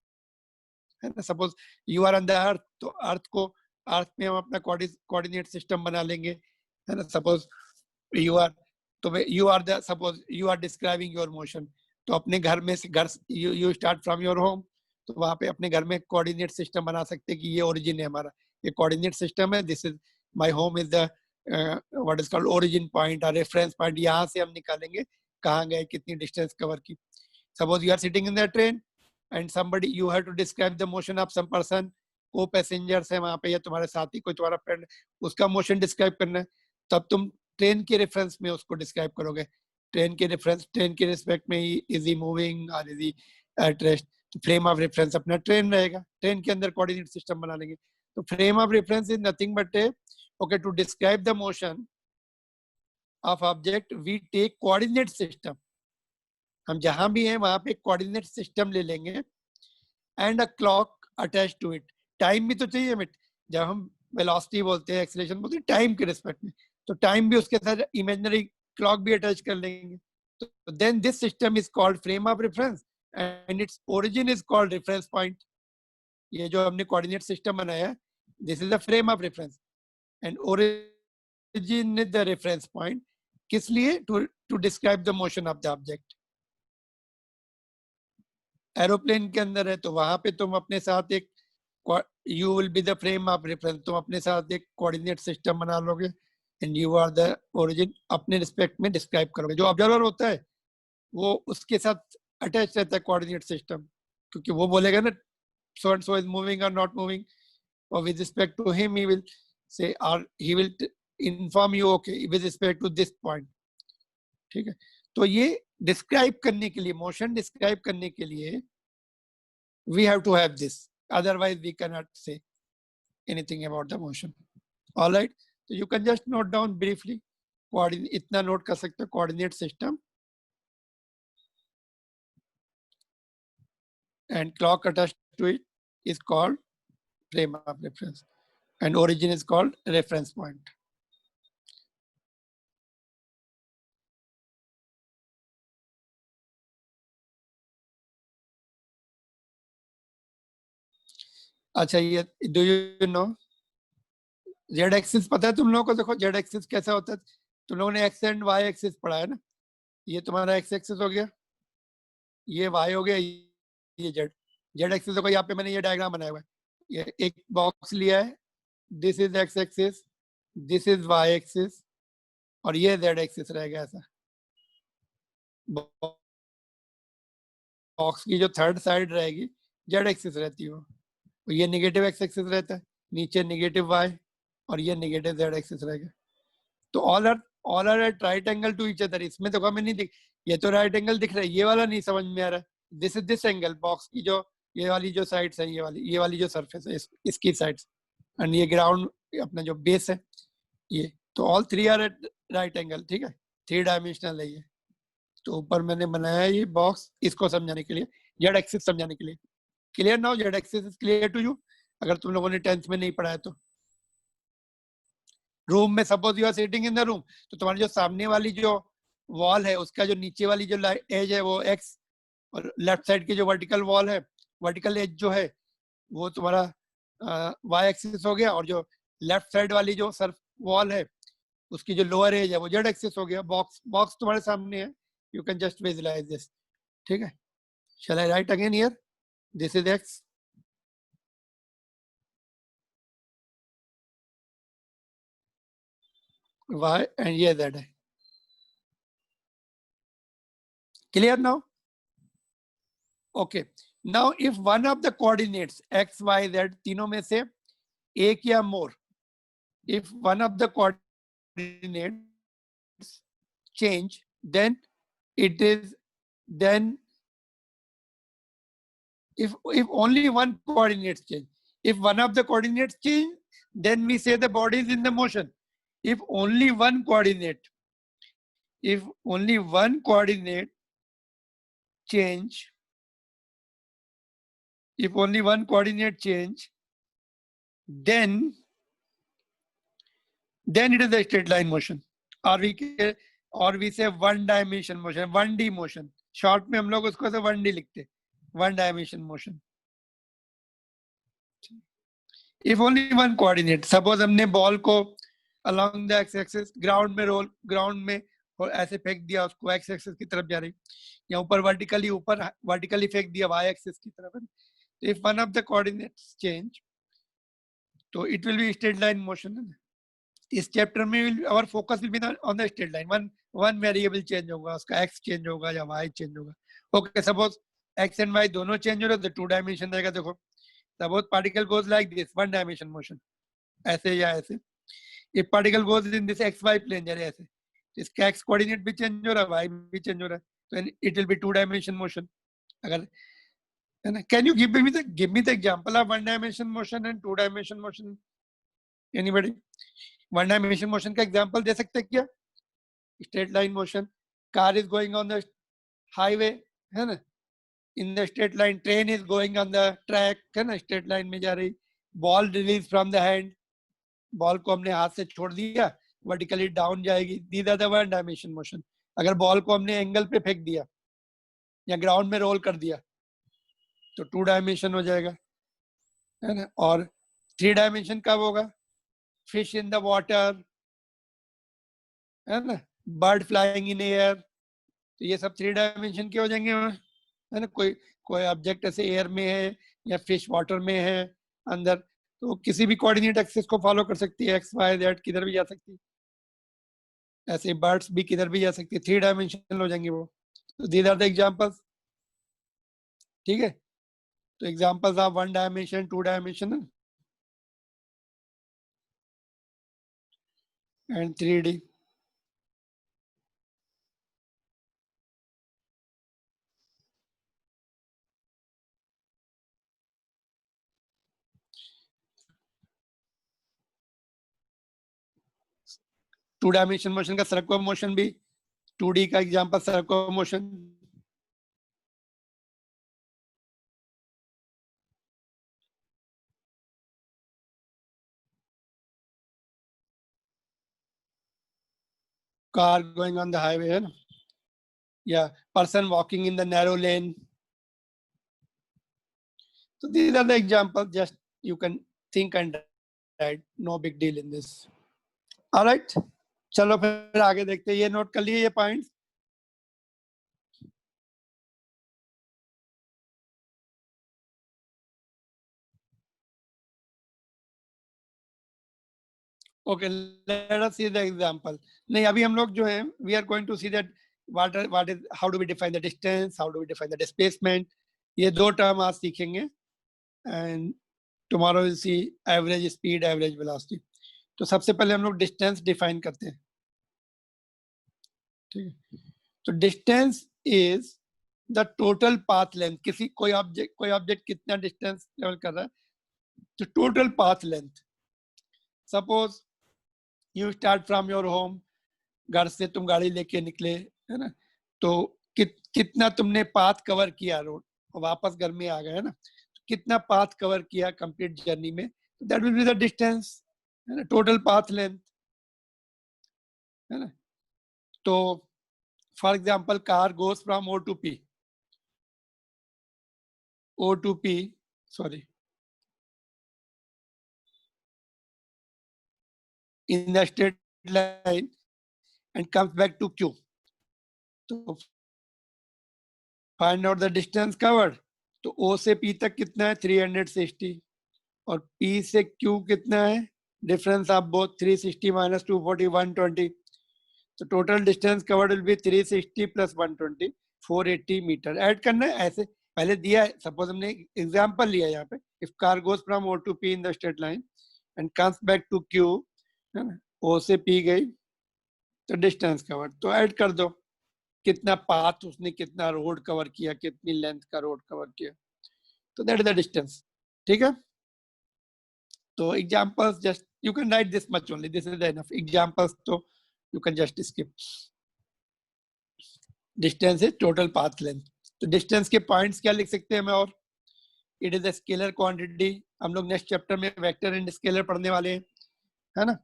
है ना. Suppose you are on the earth, तो अर्थ में हम अपना कोऑर्डिनेट सिस्टम बना लेंगे, है ना. Suppose you are describing your motion, तो अपने घर में से you start from your home, तो वहां पे अपने घर में कोऑर्डिनेट सिस्टम बना सकते हैं कि ये ओरिजिन है हमारा, ये कोऑर्डिनेट सिस्टम है, this is my home is the what is called origin point और रेफरेंस पॉइंट. यहाँ से हम निकालेंगे कहाँ गए, कितनी डिस्टेंस कवर की. Suppose you are sitting in the train and somebody you have to describe the motion of some person, को पैसेंजर्स है वहां पे या तुम्हारे साथी कोई तुम्हारा फ्रेंड, उसका मोशन डिस्क्राइब करना है, तब तुम ट्रेन के रेफरेंस में उसको डिस्क्राइब करोगे. ट्रेन के रिस्पेक्ट में इज ही मूविंग और इज ही एट रेस्ट. तो फ्रेम ऑफ रेफरेंस अपना ट्रेन रहेगा, ट्रेन के अंदर कोऑर्डिनेट सिस्टम बना लेंगे. तो frame of reference is nothing but okay to describe the motion of object we take coordinate system. हम जहां भी हैं वहां पे कोऑर्डिनेट सिस्टम ले लेंगे and a clock attach to it. Time भी तो चाहिए हमें, जब हम वेलोसिटी बोलते हैं, एक्सीलरेशन बोलते हैं, टाइम के रिस्पेक्ट में, तो टाइम भी उसके साथ इमेजिनरी क्लॉक भी अटैच कर लेंगे. तो then this system is called frame of reference and its origin is called reference point. ये जो हमने कोऑर्डिनेट सिस्टम बनाया, this is the frame of reference and origin is the reference point. किस लिए? To describe the motion of the object. Aeroplane के अंदर है तो वहां पे तुम अपने साथ एक you will be the frame of reference, तुम अपने साथ एक कोऑर्डिनेट सिस्टम बना लोगे and you are the origin, अपने रिस्पेक्ट में डिस्क्राइब करोगे. जो ऑब्जर्वर होता है वो उसके साथ अटैच रहता है कोऑर्डिनेट सिस्टम, क्योंकि वो बोलेगा ना so and so is moving or not moving, or with respect to him he will say, or he will inform you okay with respect to this point, ठीक है, तो ये डिस्क्राइब करने के लिए, मोशन डिस्क्राइब करने के लिए we have to have this, otherwise we cannot say anything about the motion. All right, so you can just note down briefly, coordinate इतना note कर सकते हो, coordinate system and clock attached to it is called frame of reference and origin is called reference point. अच्छा, ये do you know Z axis पता है तुम लोगों को? देखो जेड एक्सिस कैसा होता है, तुम लोगों ने एक्स एंड वाई एक्सिस पढ़ा है ना, ये तुम्हारा एक्स एक्सिस हो गया, ये वाई हो गया, ये जेड, जेड एक्सिस देखो यहाँ पे मैंने ये डायग्राम बनाया हुआ है, ये एक बॉक्स लिया है, this is x axis, this is y axis और ये जेड एक्सिस रहेगा ऐसा। बॉक्स की जो थर्ड साइड रहेगी जेड एक्सिस रहती है, वो ये नेगेटिव एक्स एक्सिस रहता है, नीचे नेगेटिव वाई और ये नेगेटिव जेड एक्सिस रहेगा। तो all are at right angle to each other. इसमें देखो हमें नहीं दिख, ये तो राइट एंगल दिख रहा है, ये वाला नहीं समझ में आ रहा है। This is this angle, box की जो ये वाली जो साइड्स है, ये वाली जो सरफेस है इसकी साइड्स, एंड ये ग्राउंड अपना जो बेस है ये, तो all three are at right angle. ठीक है, थ्री डायमेंशनल है ये। तो ऊपर मैंने बनाया ये बॉक्स इसको समझाने के लिए, जेड एक्सिस समझाने के लिए। Clear now? Z axis is clear to you? अगर तुम लोगों ने 10th में नहीं पढ़ा है तो। रूम में suppose you are sitting in the room, तो तुम्हारी जो सामने वाली जो वॉल है उसका जो नीचे वाली जो एज है वो एक्स, और लेफ्ट साइड की जो वर्टिकल वॉल है, वर्टिकल एज जो है वो तुम्हारा वाई एक्सिस हो गया, और जो लेफ्ट साइड वाली जो सर्फ वॉल है उसकी जो लोअर एज है वो जेड एक्सिस हो गया। बॉक्स बॉक्स तुम्हारे सामने है, you can just visualise this. ठीक है, shall I write again here, this is X, Y and ये जेड है। Clear now? Okay, now if one of the coordinates X Y Z तीनों में से एक या more, if one of the coordinates change, then it is then if only one coordinates change, if one of the coordinates change, then we say the body is in the motion. If only one coordinate, if only one coordinate change, if only one coordinate change, then it is a straight line motion, or we say one dimension motion, 1D motion. Short में हम लोग उसको से 1D लिखते, one dimension motion. If only one coordinate, suppose हमने ball को along the x axis ground में और ऐसे फेंक दिया उसको, एक्स एक्सिस की तरफ जा रही, या ऊपर वर्टिकली फेंक दिया वाई एक्सिस की तरफ। If one of the coordinates change, तो it will be straight line motion. इस चैप्टर में our focus will be on the straight line. One variable change होगा, उसका एक्स चेंज होगा या वाई चेंज होगा। Okay, suppose X and Y दोनों change हो रहे तो 2 डायमेंशन रहेगा। देखो, suppose particle goes like this, 1 dimension motion, ऐसे या ऐसे। If particle goes in this x Y plane, जैसे ऐसे, इसका एक्स कोऑर्डिनेट भी चेंज हो रहा है, वाई भी चेंज हो रहा है, तो it will B 2 dimension motion. अगर है ना, can you give me the example of 1 dimension motion and 2 dimension motion? Anybody 1 dimension motion का एग्जांपल दे सकते हैं क्या? Straight line motion, car is going on the highway, है ना, इन the straight line, train is going on the track, है ना, straight line में जा रही। Ball release from the hand, ball को हमने हाथ से छोड़ दिया, वर्टिकली डाउन जाएगी, these are the 1 dimension motion. अगर बॉल को हमने एंगल पे फेंक दिया या ग्राउंड में रोल कर दिया तो 2 डायमेंशन हो जाएगा, है ना। और 3 डायमेंशन कब होगा? फिश इन द वाटर, है ना, बर्ड फ्लाइंग इन एयर, तो ये सब 3 डायमेंशन के हो जाएंगे, है ना। कोई ऑब्जेक्ट ऐसे एयर में है या फिश वाटर में है अंदर, तो किसी भी कोऑर्डिनेट एक्सिस को फॉलो कर सकती है, एक्स वाई जेड किधर भी जा सकती है। ऐसे बर्ड्स भी किधर भी जा सकती है, 3 डायमेंशनल हो जाएंगे वो। तो दीज आर द एग्जांपल्स। ठीक है, तो examples of 1 dimension, 2 dimensional and 3D। Two dimension motion का सर्कुलर मोशन भी, 2D का example circular motion. Car going on the highway है ना, या person walking in the narrow lane. So these are the examples, just you can think and write, no big deal in this. All right, चलो फिर आगे देखते हैं, ये note कर लिए ये points. Okay, let us see the example. नहीं, अभी हम लोग जो है we are going to see that what is, how do we define the distance, how do we define the displacement. ये दो टर्म आज सीखेंगे, and tomorrow will see average speed, average velocity. तो सबसे पहले हम लोग डिस्टेंस डिफाइन करते हैं, ठीक है। तो distance is the total path length. किसी कोई ऑब्जेक्ट कितना डिस्टेंस ट्रेवल कर रहा है, तो total path length. Suppose you start from your home, घर से तुम गाड़ी लेके निकले, है ना, तो कितना तुमने पाथ कवर किया रोड, वापस घर में आ गए, है ना, तो कितना पाथ कवर किया कंप्लीट जर्नी में, that will be the distance, है ना, टोटल पाथ लेंथ, है ना। तो for example car goes from O to P, O to P, sorry, in the straight line and comes back to Q. तो find out the distance covered. तो O से P तक कितना है, 360, और P से Q कितना है, डिफरेंस ऑफ बोथ 360 माइनस 240, 120। तो total distance covered will be 360 plus 120, 480 metre. Add करना है ऐसे, पहले दिया है, सपोज हमने एग्जांपल लिया यहाँ पे, if car goes from O to P in the straight line and comes back to Q, है ना, O से P गई तो डिस्टेंस कवर्ड, तो ऐड कर दो कितना पाथ उसने, कितना रोड कवर किया, कितनी लेंथ का रोड कवर किया, तो दैट इज द डिस्टेंस, ठीक है। तो examples just you can write this much only, this is enough examples, तो you can just skip. Distance is total path length. तो डिस्टेंस के पॉइंट्स क्या लिख सकते हैं हमें, और it is a scalar quantity. हम लोग नेक्स्ट चैप्टर में वेक्टर एंड स्केलर पढ़ने वाले हैं, है ना,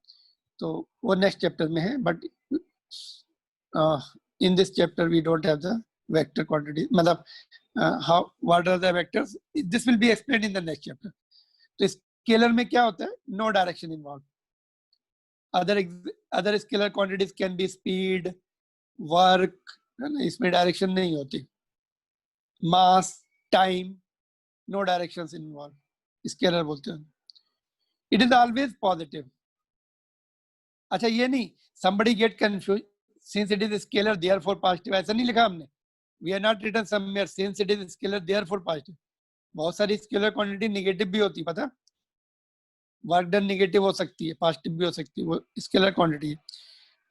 तो वो नेक्स्ट चैप्टर में है, but in this chapter we don't have the vector quantity, matlab how, what are the vectors, this will be explained in the next chapter. तो स्केलर में क्या होता है, no direction involve. Other scalar quantities can be speed, work, है ना, इसमें direction नहीं होती, mass, time, no directions involve, scalar बोलते हैं। It is always positive. अच्छा ये नहीं, somebody get confused, since it is scalar therefore positive, ऐसा नहीं लिखा हमने, we are not written somewhere since it is scalar therefore positive। बहुत सारी स्केलर क्वांटिटी नेगेटिव भी होती है, पता, वर्क डन नेगेटिव हो सकती है, पॉजिटिव भी हो सकती है, वो स्केलर क्वांटिटी है।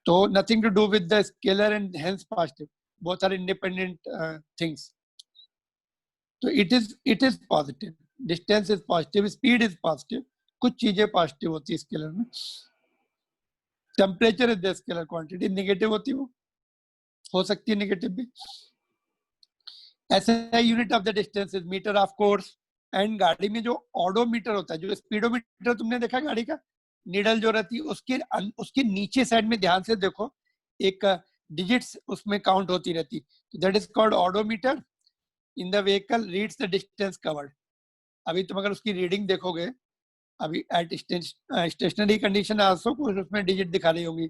तो nothing to do with the scalar and hence positive, बहुत सारे इंडिपेंडेंट थिंग्स। तो it is positive, distance is positive, speed is positive, कुछ चीजें पॉजिटिव होती है स्केलर में। Temperature is the scalar quantity, negative होती है, वो हो सकती है नेगेटिव भी। ऐसे unit of the distance is metre of course. And गाड़ी में जो ऑडोमीटर होता है, जो स्पीडोमीटर तुमने देखा गाड़ी का, नीडल जो रहती है उसके नीचे साइड में ध्यान से देखो, एक डिजिट्स उसमें काउंट होती रहती, that is called odometer in the vehicle, reads the distance covered. अभी तुम अगर उसकी रीडिंग देखोगे, अभी एट स्टेशनरी कंडीशन आल्सो कुछ उसमें डिजिट दिखा रही होगी,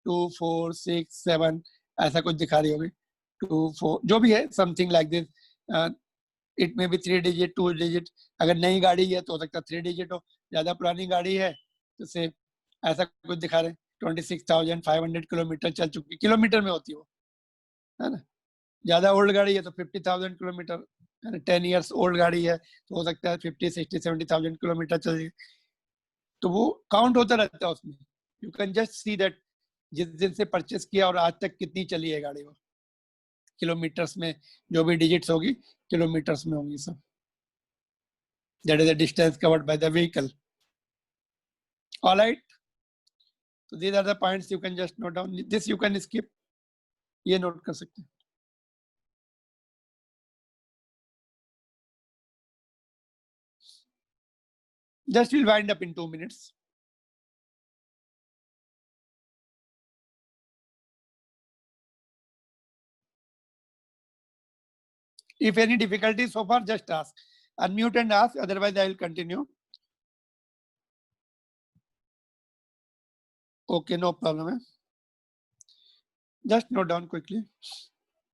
2 4 6 7 ऐसा कुछ दिखा रही होगी, 2 4 जो भी है, समथिंग लाइक दिस। इट में भी 3 डिजिट, 2 डिजिट। अगर नई गाड़ी है तो हो सकता है 3 डिजिट हो, ज्यादा पुरानी गाड़ी है तो से ऐसा कुछ दिखा रहे, 26,500 किलोमीटर चल चुकी, किलोमीटर में होती है वो, है ना। ज्यादा ओल्ड गाड़ी है तो 50,000 किलोमीटर, है ना, 10 ईयर्स ओल्ड गाड़ी है तो हो सकता है 50 60 70,000 किलोमीटर चल, तो वो काउंट होता रहता है उसमें। You can just see that जिस दिन से परचेस किया और आज तक कितनी चली है गाड़ी, वो किलोमीटर्स में, जो भी डिजिट्स होगी किलोमीटर्स में होंगी सब। That is the distance covered by the vehicle. Alright, So these are the points you can just note down. This you can skip. ये note कर सकते हैं. Just will wind up in 2 minutes. If any difficulty so far, just ask. Unmute and ask. Otherwise, I will continue. Okay, no problem. Just note down quickly.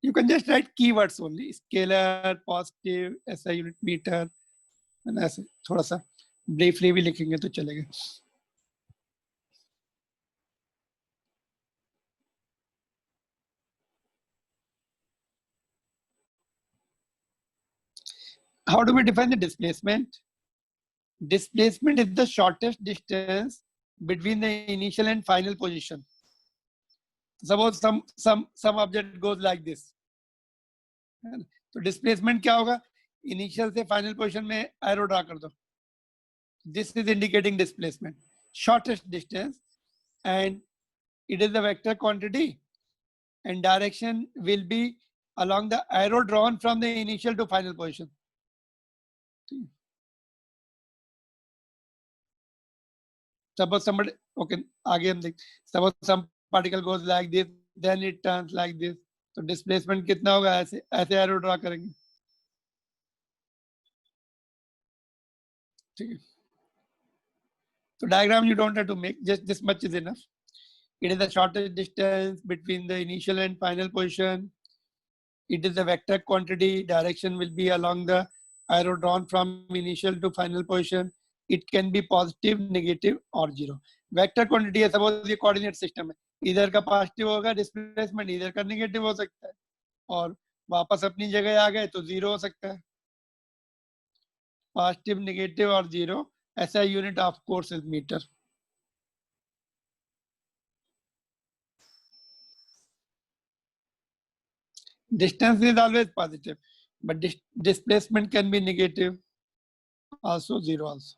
You can just write keywords only. Scalar, positive, SI unit meter. And ऐसे थोड़ा सा briefly भी लिखेंगे तो चलेगा. How do we define the displacement? Displacement is the shortest distance between the initial and final position. Suppose some object goes like this. तो displacement क्या होगा? Initial से final position में arrow draw कर दो. This is indicating displacement. Shortest distance, and it is the vector quantity, and direction will be along the arrow drawn from the initial to final position. Suppose somebody, okay, again, suppose some particle goes like this, then it turns like this. So displacement कितना होगा? ऐसे arrow draw करेंगे. ठीक है. So diagram you don't have to make, just this much is enough. It is the shortest distance between the initial and final position. It is the vector quantity. Direction will be along the arrow drawn from initial to final position. It can be positive, negative or zero. Vector quantity है, suppose ये coordinate system है. इधर का positive होगा displacement, इधर का negative हो सकता है. और वापस अपनी जगह आ गए तो zero हो सकता है. Positive, negative or zero. SI unit of course is meter. Distance is always positive, but displacement can be negative, also zero also.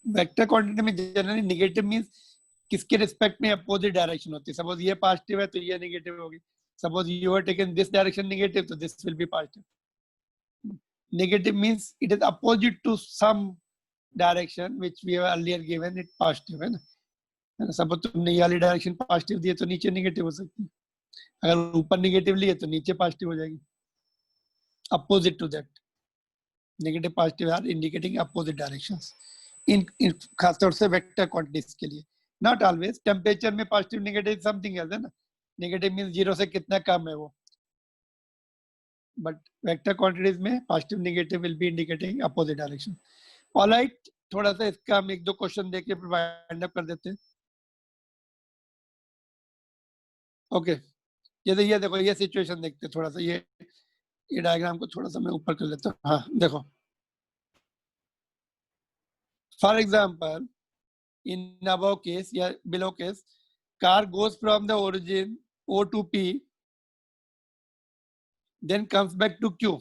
Vector quantity में जनरली नेगेटिव मींस किसके रिस्पेक्ट में अपोजिट डायरेक्शन होती है. Suppose ये positive है तो ये negative होगी. Suppose you have taken this direction negative तो this will be positive. Negative means it is opposite to some direction which we have earlier given it positive है ना. सपोज तुमने ये वाली डायरेक्शन पॉजिटिव दी है तो नीचे नेगेटिव हो सकती है. अगर ऊपर नेगेटिव ली है तो नीचे पॉजिटिव हो जाएगी. Opposite to that, negative positive are indicating opposite directions. इन खासतौर से वेक्टर क्वांटिटीज के लिए. Not always. टेम्परेचर में पॉजिटिव नेगेटिव समथिंग एल्स है ना. नेगेटिव मींस जीरो से कितना कम है वो. बट वेक्टर क्वांटिटीज में positive negative will be indicating opposite direction. Alright, थोड़ा सा इसका हम एक दो क्वेश्चन देके फिर वाइंड अप कर देते हैं. ओके, ये देखो, ये सिचुएशन देखते हैं थोड़ा सा. ये डायग्राम को थोड़ा सा मैं ऊपर कर लेता हूँ. हाँ देखो, for example in above case या below case, car goes from the origin O to P, then comes back to Q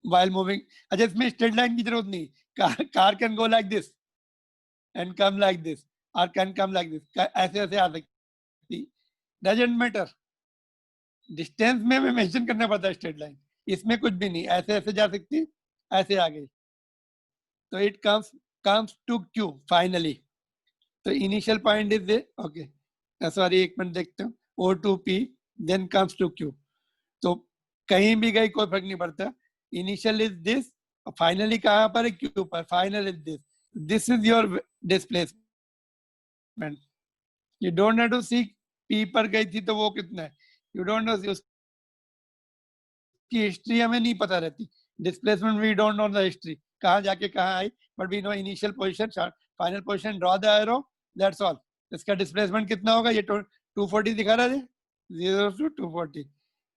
while moving. अच्छा, इसमें straight line की जरूरत नहीं. car can go like this and come like this or can come like this. ऐसे ऐसे आ सकती. doesn't matter. Distance में mention करना पड़ता है स्ट्रेट लाइन. इसमें कुछ भी नहीं, ऐसे ऐसे जा सकती, ऐसे आ गई. तो it comes to Q finally. तो initial point is they. Okay, sorry एक मिनट देखते हैं. O to P then comes to Q. तो कहीं भी गई कोई फर्क नहीं पड़ता. इनिशियल इज दिस, फाइनली कहां पर है? Q पर. Final is this. This is your displacement. You don't have to see P पर गई थी तो वो कितना है. यू डोंट नो, उसकी हिस्ट्री हमें नहीं पता रहती. Displacement we don't know the history, कहां जाके कहां आई. But we know initial position, final position, draw the arrow, that's all. इसका डिस्प्लेसमेंट कितना होगा? ये 240 दिखा रहा है. 0 to 240.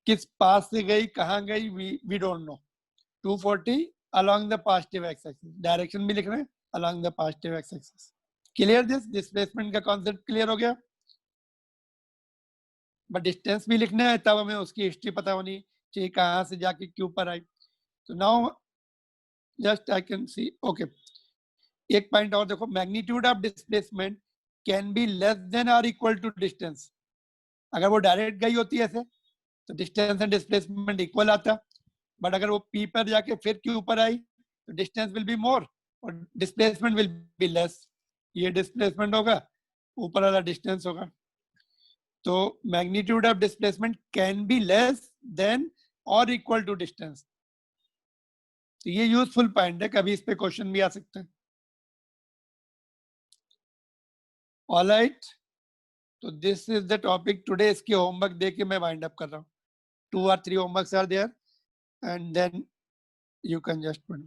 किस पास से गई, कहां गई, we don't know. 240 along the positive x axis. Direction भी लिख रहे हैं along the positive x axis. Clear this? Displacement का कॉन्सेप्ट क्लियर हो गया? बट डिस्टेंस भी लिखना है, तब हमें उसकी हिस्ट्री पता होनी चाहिए, कहाँ से जाके क्यों पर आई. तो now just I can see. Okay, एक पॉइंट और देखो, magnitude of displacement can be less than और इक्वल टू डिस्टेंस. अगर वो डायरेक्ट गई होती है ऐसे तो डिस्टेंस एंड डिस्प्लेसमेंट इक्वल आता, बट अगर वो पी पर जाके फिर क्यू पर आई तो डिस्टेंस विल बी मोर और डिस्प्लेसमेंट विल बी लेस. ये डिस्प्लेसमेंट होगा, ऊपर वाला डिस्टेंस होगा. तो magnitude of displacement can be less than और इक्वल टू डिस्टेंस. तो ये यूजफुल पॉइंट है, कभी इस पे क्वेश्चन भी आ सकते हैं. ऑलराइट, तो this is the topic today. इसकी होमवर्क दे के मैं वाइंड अप कर रहा हूँ. 2 or 3 homeworks are there and then you can just पढ़.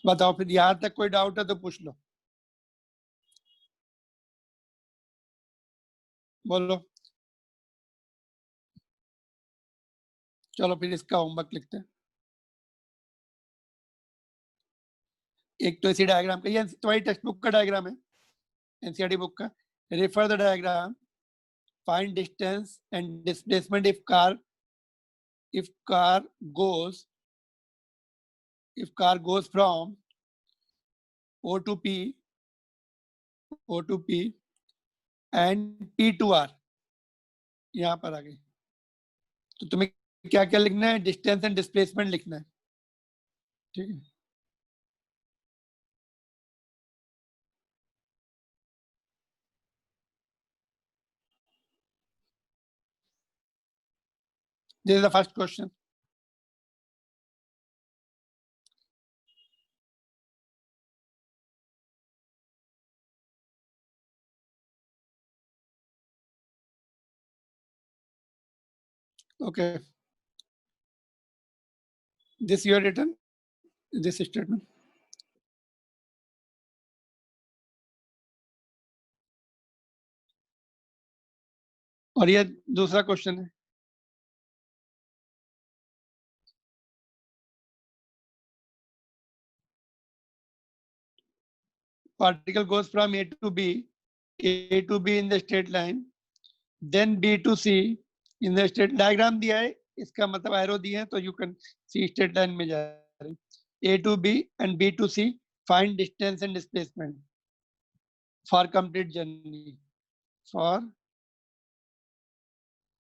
बताओ फिर, यहाँ तक कोई डाउट है तो पूछ लो, बोलो. चलो फिर इसका होमवर्क लिखते हैं. एक तो इसी डायग्राम का, ये तुम्हारी टेक्स्ट बुक का डायग्राम है, एनसीईआरटी बुक का. Refer the diagram, find distance and displacement if car goes from O to P and P to R. यहाँ पर आ गई. तो तुम्हें क्या क्या लिखना है? डिस्टेंस एंड डिस्प्लेसमेंट लिखना है. ठीक है. This is the first question. Okay. This you are written, this statement. और ये दूसरा क्वेश्चन है. Particle goes from A to B in the straight line, then B to C in the straight. Diagram दिया है, इसका मतलब arrow दिए हैं, तो you can C straight line में जा रही. A to B and B to C, find distance and displacement for complete journey. For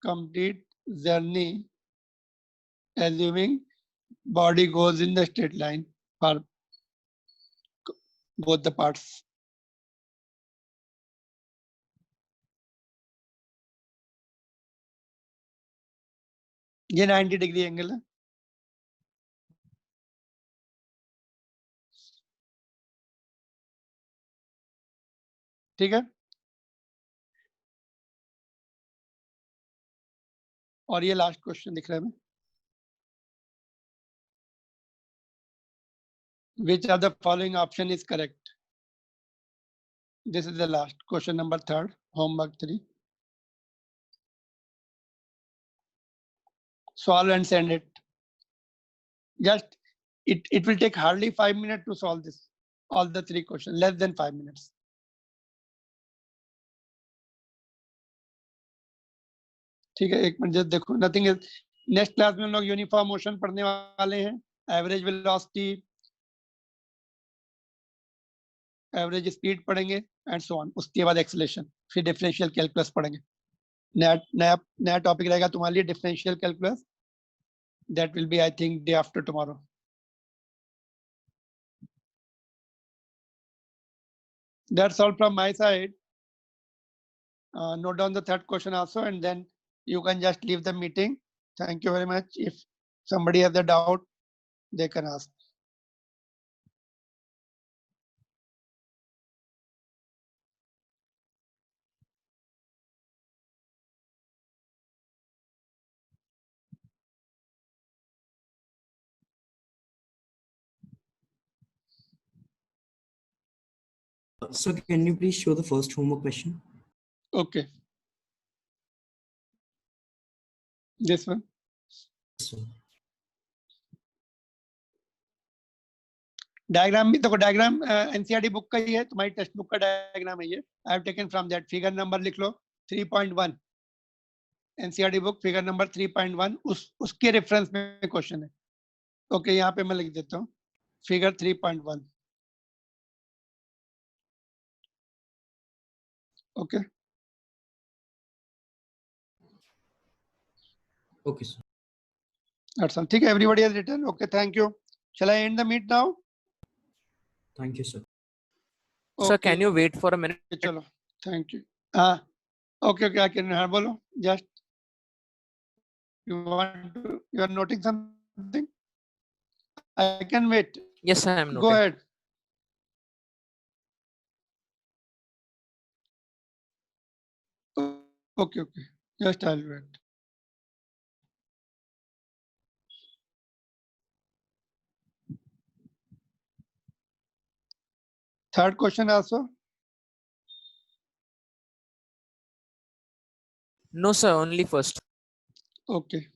complete journey, assuming body goes in the straight line for both the parts. ये 90 degree angle है. ठीक है. और ये last question दिख रहा है. Which of the following option is correct? This is the last question, number 3, homework 3. Solve and send it. Just it will take hardly 5 minutes to solve this, all the 3 questions, less than 5 minutes. ठीक है, एक minute देखो. Nothing is. Next class में हम लोग uniform motion पढ़ने वाले हैं, एवरेज वेलोसिटी, एवरेज स्पीड पढ़ेंगे एंड सो ऑन. उसके बाद एक्सेलरेशन, फिर डिफरेंशियल कैलकुलस पढ़ेंगे. नया टॉपिक रहेगा तुम्हारे लिए, differential calculus. That will be I think day after tomorrow. That's all from my side. Note down the third question also, and then you can just leave the meeting. Thank you very much. If somebody has a doubt, they can ask. Sir, can you please show the first homework question? Okay. This one. Sir. Diagram भी देखो, diagram NCERT book का ही है, तुम्हारी text book का diagram है ये. I have taken from that. Figure number लिख लो 3.1. NCERT book figure number 3.1 उसके रेफरेंस में क्वेश्चन है। ओके, यहाँ पे मैं लिख देता हूँ figure 3.1। Okay, Okay, sir. that's all. ठीक है, everybody has written. Okay, thank you. Shall I end the meet now? Thank you, sir. Sir, Okay, can you wait for a minute? चलो, thank you. हाँ, okay, okay, I can. हाँ, बोलो, just you are noting something? I can wait. Yes, I am Go noting. ahead. Okay, okay, just I'll wait. Third question also. No, sir, only first. Okay.